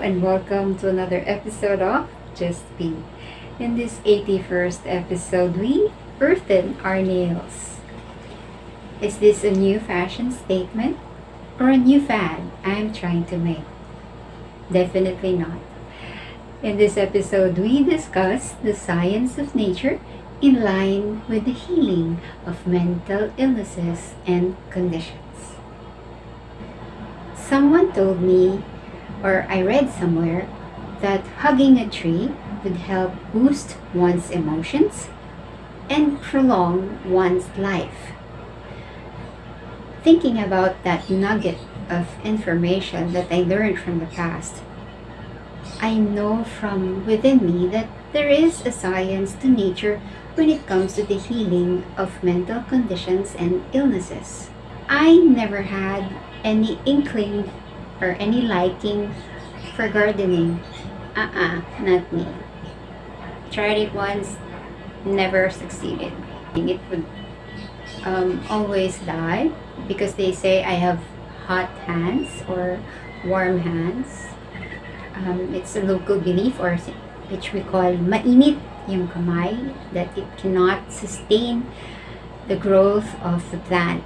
and welcome to another episode of Just Be. In this 81st episode, we earthen our nails. Is this a new fashion statement or a new fad I'm trying to make? Definitely not. In this episode, we discuss the science of nature in line with the healing of mental illnesses and conditions. Someone told me, or I read somewhere, that hugging a tree would help boost one's emotions and prolong one's life. Thinking about that nugget of information that I learned from the past, I know from within me that there is a science to nature when it comes to the healing of mental conditions and illnesses. I never had any inkling or any liking for gardening. Not me. Tried it once, never succeeded. It would always die because they say I have hot hands or warm hands. It's a local belief, or which we call mainit yung kamay, that it cannot sustain the growth of the plant.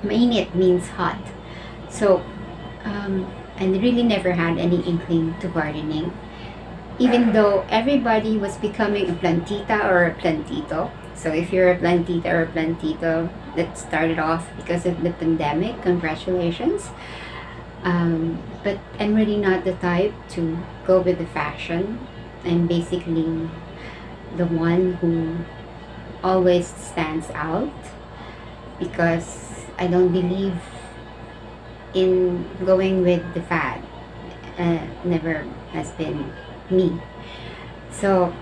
Mainit means hot. So, I really never had any inkling to gardening. Even though everybody was becoming a plantita or a plantito. So if you're a plantita or a plantito that started off because of the pandemic, congratulations. But I'm really not the type to go with the fashion. I'm basically the one who always stands out because I don't believe in going with the fad. Never has been me. So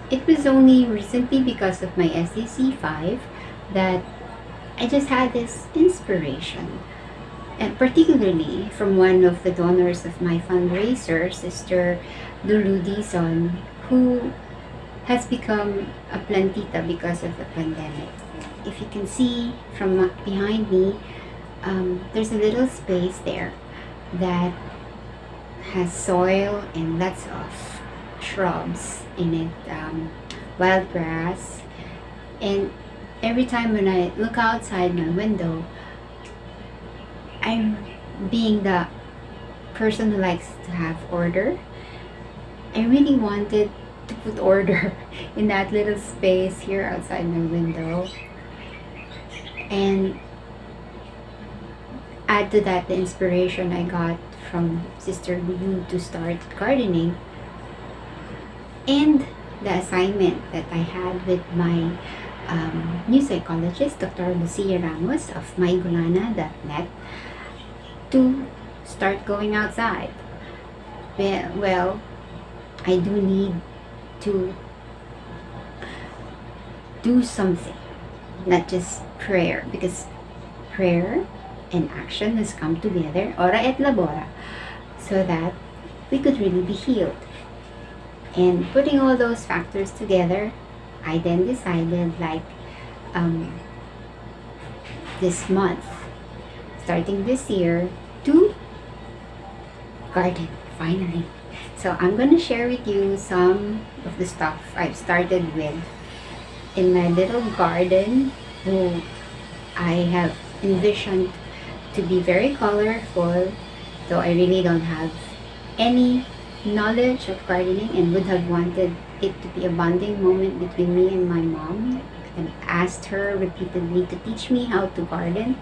it was only recently because of my SDC 5 that I just had this inspiration, and particularly from one of the donors of my fundraiser, Sister Lulu Dizon, who has become a plantita because of the pandemic. If you can see from behind me, there's a little space there that has soil and lots of shrubs in it, wild grass. And every time when I look outside my window, I'm being the person who likes to have order. I really wanted to put order in that little space here outside my window, and add to that the inspiration I got from Sister Lulu to start gardening, and the assignment that I had with my new psychologist, Dr. Lucia Ramos of mygulana.net, to start going outside. Well, I do need to do something, not just prayer, because prayer and action has come together, ora et labora, so that we could really be healed. And putting all those factors together, I then decided, like, this month, starting this year, to garden finally. So I'm gonna share with you some of the stuff I've started with in my little garden, who I have envisioned to be very colorful, though I really don't have any knowledge of gardening and would have wanted it to be a bonding moment between me and my mom, and asked her repeatedly to teach me how to garden,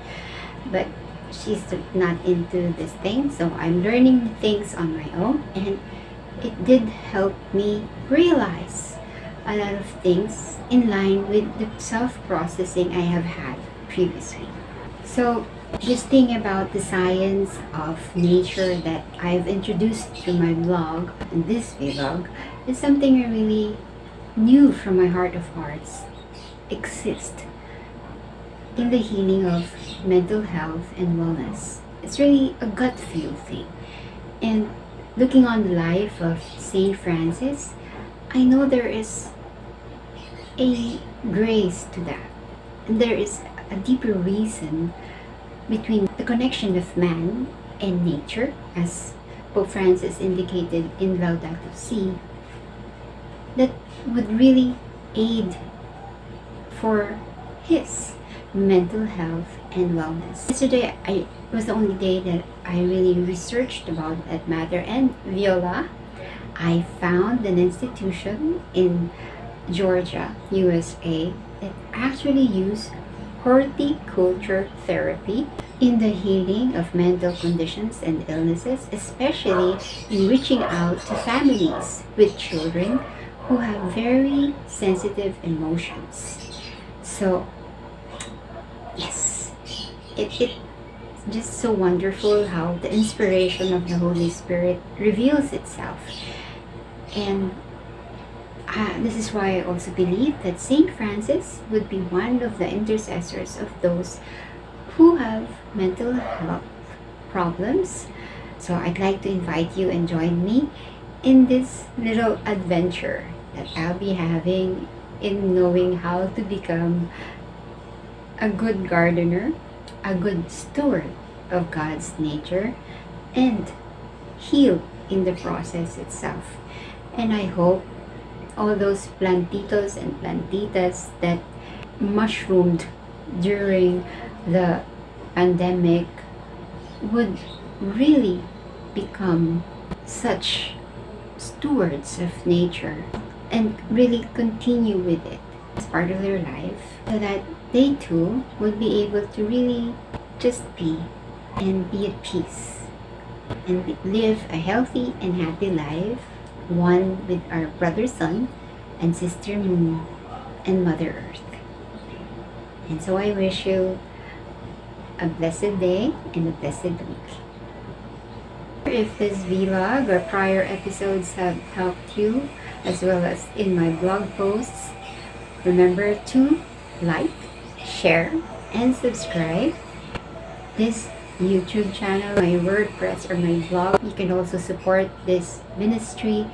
but she's not into this thing. So I'm learning things on my own, and it did help me realize a lot of things in line with the self-processing I have had previously. So this thing about the science of nature that I've introduced through my blog and this vlog is something I really knew from my heart of hearts exist in the healing of mental health and wellness. It's really a gut feel thing. And looking on the life of Saint Francis, I know there is a grace to that. And there is a deeper reason between the connection of man and nature, as Pope Francis indicated in Laudato Si, that would really aid for his mental health and wellness. Yesterday, it was the only day that I really researched about that matter, and Viola, I found an institution in Georgia, USA, that actually use horticulture therapy in the healing of mental conditions and illnesses, especially in reaching out to families with children who have very sensitive emotions. So, yes, it's just so wonderful how the inspiration of the Holy Spirit reveals itself. And this is why I also believe that Saint Francis would be one of the intercessors of those who have mental health problems. So I'd like to invite you and join me in this little adventure that I'll be having in knowing how to become a good gardener, a good steward of God's nature, and heal in the process itself. And I hope all those plantitos and plantitas that mushroomed during the pandemic would really become such stewards of nature and really continue with it as part of their life, so that they too would be able to really just be and be at peace and live a healthy and happy life, one with our brother sun and sister moon and Mother Earth. And so I wish you a blessed day and a blessed week. If this vlog or prior episodes have helped you, as well as in my blog posts, remember to like, share, and subscribe this YouTube channel, my WordPress, or my blog. You can also support this ministry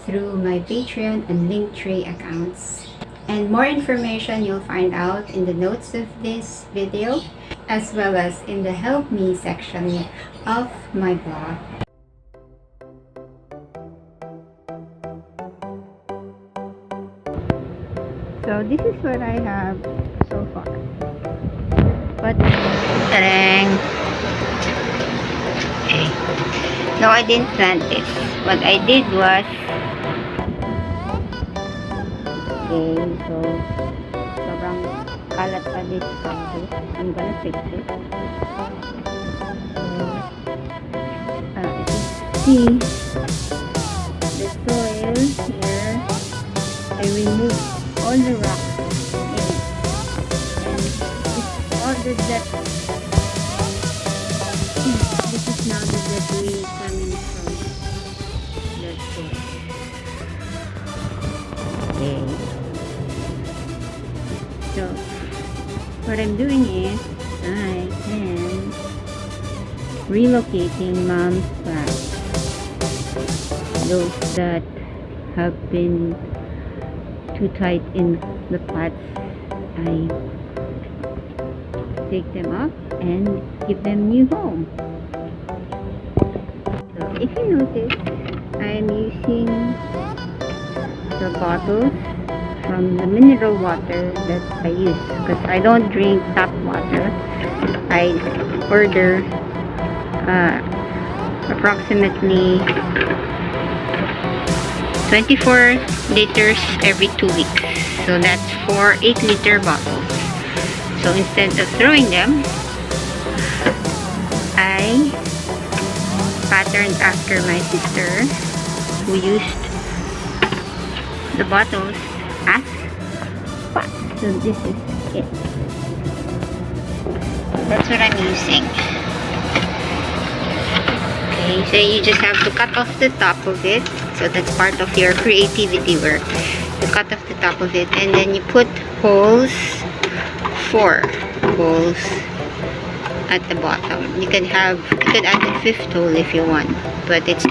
through my Patreon and Linktree accounts. And more information you'll find out in the notes of this video, as well as in the Help Me section of my blog. So this is what I have so far. But okay. No, I didn't plant this. What I did was, okay, so sobrang kalat pa this cactus. I'm gonna fix it. So, see the soil here. I removed all the rocks in it, and it's all the debris. This is now the debris coming from the soil. Okay. So what I'm doing is I am relocating mom's plants. Those that have been too tight in the pots, I take them up and give them new home. So if you notice, I am using the bottles from the mineral water that I use, because I don't drink tap water. I order approximately 24 liters every 2 weeks. So that's 4 8-liter bottles. So instead of throwing them, I patterned after my sister, who used the bottles as pots. So this is it. That's what I'm using. Okay, so you just have to cut off the top of it. So that's part of your creativity work. You cut off the top of it, and then you put holes, 4 holes at the bottom. You could add a 5th hole if you want, but this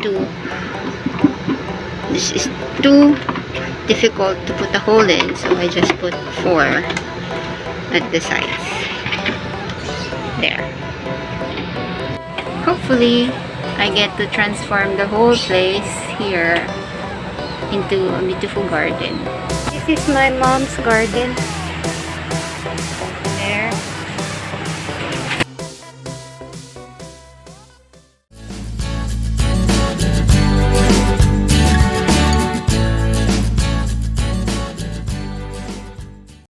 is too difficult to put a hole in, so I just put 4 at the sides. There. Hopefully I get to transform the whole place here into a beautiful garden. This is my mom's garden.